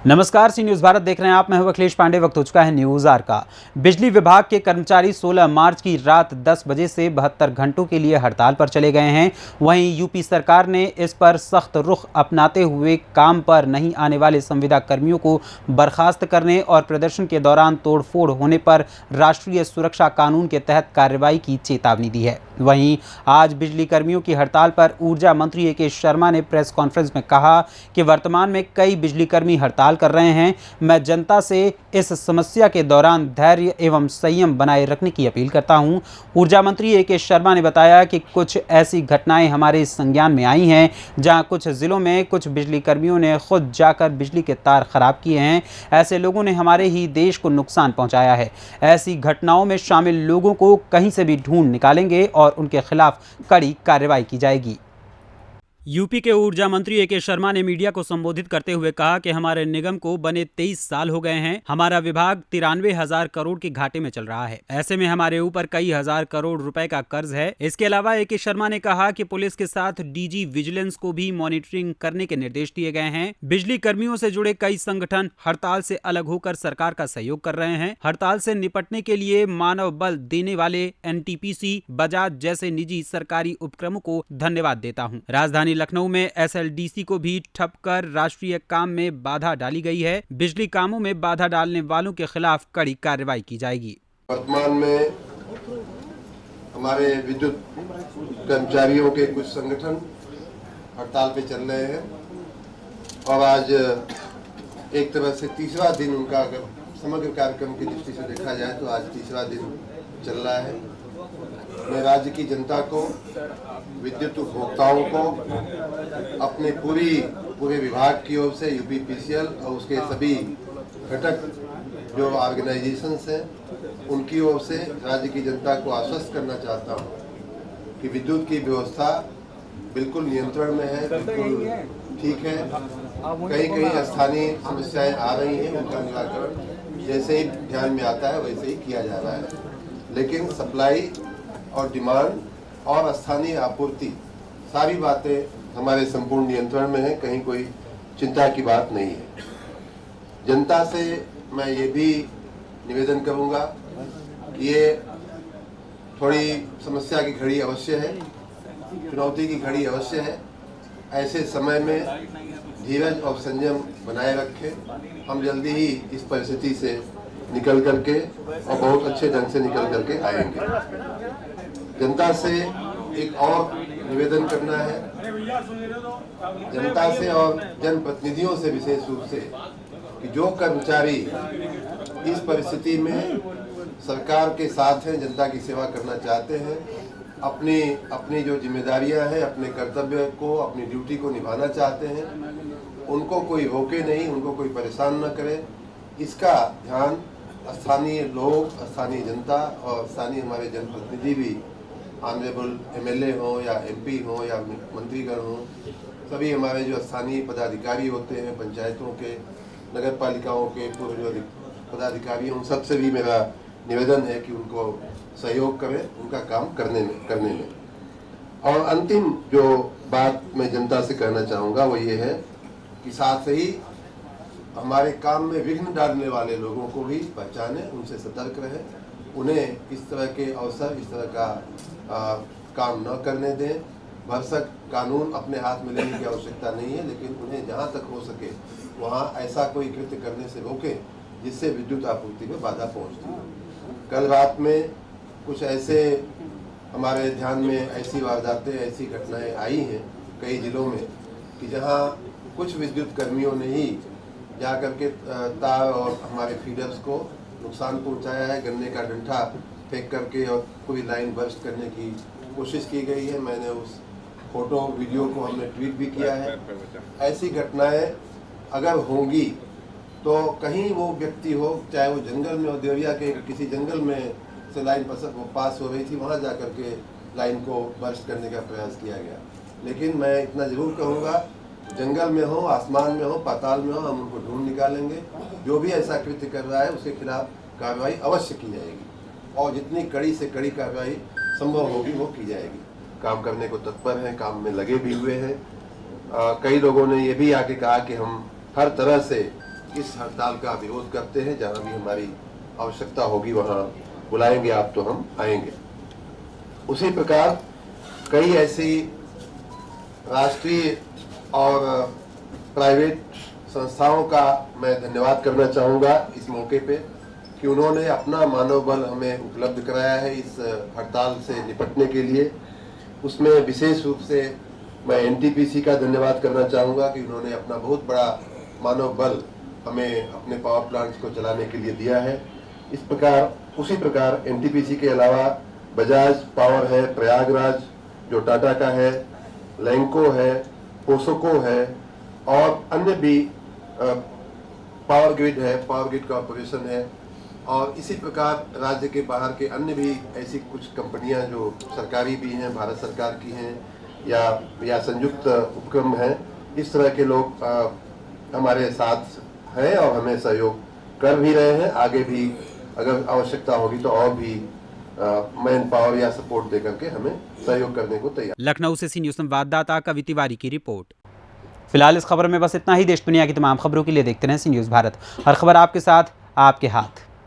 नमस्कार, सी न्यूज़ भारत देख रहे हैं आप। मैं हूं अखिलेश पांडे। वक्त हो चुका है न्यूज़ आर का। बिजली विभाग के कर्मचारी 16 मार्च की रात 10 बजे से 72 घंटों के लिए हड़ताल पर चले गए हैं। वहीं यूपी सरकार ने इस पर सख्त रुख अपनाते हुए काम पर नहीं आने वाले संविदा कर्मियों को बर्खास्त करने और प्रदर्शन के दौरान तोड़फोड़ होने पर राष्ट्रीय सुरक्षा कानून के तहत कार्रवाई की चेतावनी दी है। वहीं आज बिजली कर्मियों की हड़ताल पर ऊर्जा मंत्री ए.के. शर्मा ने प्रेस कॉन्फ्रेंस में कहा कि वर्तमान में कई बिजली कर्मी हड़ताल कर रहे हैं। मैं जनता से इस समस्या के दौरान धैर्य एवं संयम बनाए रखने की अपील करता हूं। ऊर्जा मंत्री ए.के. शर्मा ने बताया कि कुछ ऐसी घटनाएं हमारे संज्ञान में आई हैं जहां कुछ जिलों में कुछ बिजली कर्मियों ने खुद जाकर बिजली के तार खराब किए हैं। ऐसे लोगों ने हमारे ही देश को नुकसान पहुंचाया है। ऐसी घटनाओं में शामिल लोगों को कहीं से भी ढूंढ निकालेंगे और उनके खिलाफ कड़ी कार्रवाई की जाएगी। यूपी के ऊर्जा मंत्री ए.के. शर्मा ने मीडिया को संबोधित करते हुए कहा कि हमारे निगम को बने 23 साल हो गए हैं। हमारा विभाग 93,000 करोड़ के घाटे में चल रहा है। ऐसे में हमारे ऊपर कई हजार करोड़ रुपए का कर्ज है। इसके अलावा ए.के. शर्मा ने कहा कि पुलिस के साथ डीजी विजिलेंस को भी मॉनिटरिंग करने के निर्देश दिए गए हैं। बिजली कर्मियों से जुड़े कई संगठन हड़ताल से अलग होकर सरकार का सहयोग कर रहे हैं। हड़ताल से निपटने के लिए मानव बल देने वाले एनटीपीसी, बजाज जैसे निजी सरकारी उपक्रमों को धन्यवाद देता हूँ। राजधानी लखनऊ में एसएलडीसी को भी ठप कर राष्ट्रीय काम में बाधा डाली गई है। बिजली कामों में बाधा डालने वालों के खिलाफ कड़ी कार्रवाई की जाएगी। वर्तमान में हमारे विद्युत कर्मचारियों के कुछ संगठन हड़ताल पे चल रहे हैं और आज एक तरह से तीसरा दिन उनका, अगर समग्र कार्यक्रम की दृष्टि से देखा जाए तो आज तीसरा दिन चल रहा है। मैं राज्य की जनता को, विद्युत उपभोक्ताओं को, अपने पूरे विभाग की ओर से, यूपीपीसीएल और उसके सभी घटक जो ऑर्गेनाइजेशंस हैं उनकी ओर से राज्य की जनता को आश्वस्त करना चाहता हूं कि विद्युत की व्यवस्था बिल्कुल नियंत्रण में है, बिल्कुल ठीक है। कहीं स्थानीय समस्याएं आ रही हैं, उनका निराकरण जैसे ही ध्यान में आता है वैसे ही किया जा रहा है। लेकिन सप्लाई और डिमांड और स्थानीय आपूर्ति, सारी बातें हमारे संपूर्ण नियंत्रण में है। कहीं कोई चिंता की बात नहीं है। जनता से मैं ये भी निवेदन करूंगा कि ये थोड़ी समस्या की घड़ी अवश्य है, चुनौती की घड़ी अवश्य है। ऐसे समय में धीरज और संयम बनाए रखें। हम जल्दी ही इस परिस्थिति से निकल करके और बहुत अच्छे ढंग से निकल करके आएंगे। जनता से एक और निवेदन करना है, जनता से और जनप्रतिनिधियों से विशेष रूप से, कि जो कर्मचारी इस परिस्थिति में सरकार के साथ हैं, जनता की सेवा करना चाहते हैं, अपनी जो जिम्मेदारियां हैं, अपने कर्तव्य को, अपनी ड्यूटी को निभाना चाहते हैं, उनको कोई रोके नहीं, उनको कोई परेशान न करे। इसका ध्यान स्थानीय लोग, स्थानीय जनता और स्थानीय हमारे जनप्रतिनिधि भी, ऑनरेबल एमएलए हो या एमपी हो या मंत्रीगण हो, सभी हमारे जो स्थानीय पदाधिकारी होते हैं, पंचायतों के, नगर पालिकाओं के पूर्व जो पदाधिकारी, उन सबसे भी मेरा निवेदन है कि उनको सहयोग करें उनका काम करने में। और अंतिम जो बात मैं जनता से कहना चाहूँगा वो ये है कि साथ ही हमारे काम में विघ्न डालने वाले लोगों को भी पहचाने, उनसे सतर्क रहे, उन्हें इस तरह के अवसर, इस तरह का काम न करने दें। भरसक कानून अपने हाथ में लेने की आवश्यकता नहीं है, लेकिन उन्हें जहाँ तक हो सके वहाँ ऐसा कोई कृत्य करने से रोकें जिससे विद्युत आपूर्ति में बाधा पहुँचती है। कल रात में कुछ ऐसे हमारे ध्यान में ऐसी वारदातें, ऐसी घटनाएं आई हैं कई जिलों में कि जहाँ कुछ विद्युत कर्मियों ने ही जा करके तार और हमारे फीडर्स को नुकसान पहुंचाया है। गन्ने का डंठा फेंक करके और पूरी लाइन बर्स्ट करने की कोशिश की गई है। मैंने उस फोटो वीडियो को हमने ट्वीट भी किया है। ऐसी घटनाएं अगर होंगी तो कहीं वो व्यक्ति हो, चाहे वो जंगल में हो, देवरिया के किसी जंगल में से लाइन पास हो रही थी, वहाँ जा करके लाइन को बर्स्ट करने का प्रयास किया गया। लेकिन मैं इतना ज़रूर कहूँगा, जंगल में हो, आसमान में हो, पाताल में हो, हम उनको ढूंढ निकालेंगे। जो भी ऐसा कृत्य कर रहा है उसके खिलाफ कार्रवाई अवश्य की जाएगी और जितनी कड़ी से कड़ी कार्रवाई संभव होगी वो की जाएगी। काम करने को तत्पर हैं, काम में लगे भी हुए हैं। कई लोगों ने ये भी आके कहा कि हम हर तरह से इस हड़ताल का विरोध करते हैं। जहाँ भी हमारी आवश्यकता होगी वहाँ बुलाएंगे आप तो हम आएंगे। उसी प्रकार कई ऐसी राष्ट्रीय और प्राइवेट संस्थाओं का मैं धन्यवाद करना चाहूँगा इस मौके पे कि उन्होंने अपना मानव बल हमें उपलब्ध कराया है इस हड़ताल से निपटने के लिए। उसमें विशेष रूप से मैं एनटीपीसी का धन्यवाद करना चाहूँगा कि उन्होंने अपना बहुत बड़ा मानव बल हमें अपने पावर प्लांट्स को चलाने के लिए दिया है। उसी प्रकार एनटीपीसी के अलावा बजाज पावर है, प्रयागराज जो टाटा का है, लैंको है, पोसोको है और अन्य भी पावर ग्रिड है, पावर ग्रिड कॉर्पोरेशन है और इसी प्रकार राज्य के बाहर के अन्य भी ऐसी कुछ कंपनियां जो सरकारी भी हैं, भारत सरकार की हैं या संयुक्त उपक्रम हैं। इस तरह के लोग हमारे साथ हैं और हमें सहयोग कर भी रहे हैं। आगे भी अगर आवश्यकता होगी तो और भी मैन पावर या सपोर्ट देकर के हमें सहयोग करने को तैयार। लखनऊ से सी न्यूज़ संवाददाता कवि तिवारी की रिपोर्ट। फिलहाल इस खबर में बस इतना ही। देश दुनिया की तमाम खबरों के लिए देखते रहें सी न्यूज़ भारत। हर खबर आपके साथ, आपके हाथ।